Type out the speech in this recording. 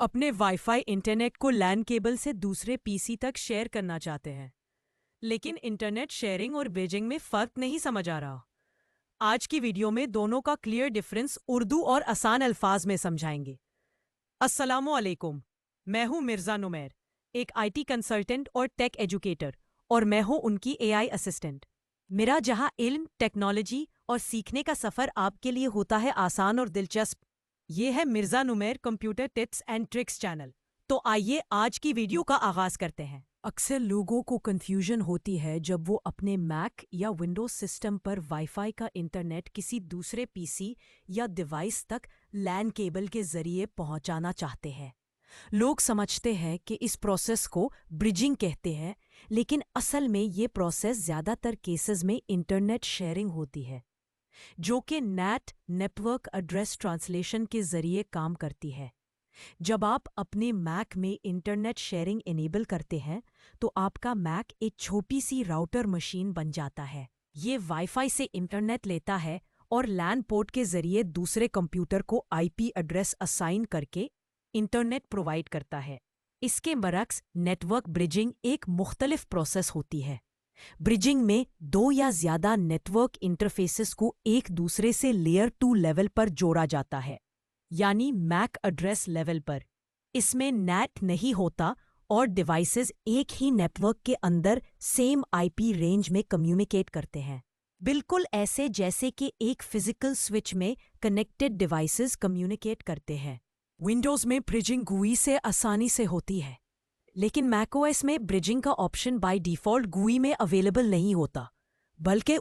अपने wifi internet को LAN cable से दूसरे पीसी तक शेयर करना चाहते हैं, लेकिन इंटरनेट शेयरिंग और ब्रिजिंग में फर्क नहीं समझ आ रहा। आज की वीडियो में दोनों का क्लियर डिफरेंस उर्दू और आसान अल्फाज में समझाएंगे। अस्सलामु अलैकुम, मैं हूं मिर्जा नुमैर, एक आईटी कंसल्टेंट और टेक एजुकेटर, और मैं हूं उनकी एआई असिस्टेंट। मेरा जहां इल्म, टेक्नोलॉजी और सीखने का सफर आपके लिए होता है आसान और दिलचस्प, ये है Mirza Numair computer tips and tricks channel. तो आइए आज की वीडियो का आगाज करते हैं। अक्सर लोगों को कंफ्यूजन होती है जब वो अपने मैक या विंडोज सिस्टम पर वाईफाई का इंटरनेट किसी दूसरे पीसी या डिवाइस तक लैन केबल के जरिए पहुंचाना चाहते हैं। लोग समझते हैं कि इस प्रोसेस को ब्रिजिंग कहते हैं, लेकिन असल में ये प्रोसेस ज़्यादातर केसेस में इंटरनेट शेयरिंग होती है, जो कि नेट नेटवर्क एड्रेस ट्रांसलेशन के जरिए काम करती है। जब आप अपने मैक में इंटरनेट शेयरिंग इनेबल करते हैं, तो आपका मैक एक छोटी सी राउटर मशीन बन जाता है। ये वाईफाई से इंटरनेट लेता है और लैन पोर्ट के जरिए दूसरे कंप्यूटर को आईपी एड्रेस असाइन करके इंटरनेट प्रोवाइड करता है। इसके बरक्स नेटवर्क ब्रिजिंग एक मुख्तलिफ प्रोसेस होती है। ब्रिजिंग में दो या ज्यादा नेटवर्क इंटरफेसेस को एक दूसरे से लेयर 2 लेवल पर जोड़ा जाता है, यानी मैक एड्रेस लेवल पर। इसमें नेट नहीं होता और डिवाइसेस एक ही नेटवर्क के अंदर सेम आईपी रेंज में कम्युनिकेट करते हैं, बिल्कुल ऐसे जैसे कि एक फिजिकल स्विच में कनेक्टेड डिवाइसेस कम्युनिकेट करते हैं। विंडोज में ब्रिजिंग GUI से आसानी से होती है, लेकिन मैकओएस में ब्रिजिंग का ऑप्शन बाय डिफ़ॉल्ट GUI में अवेलेबल नहीं होता, बल्कि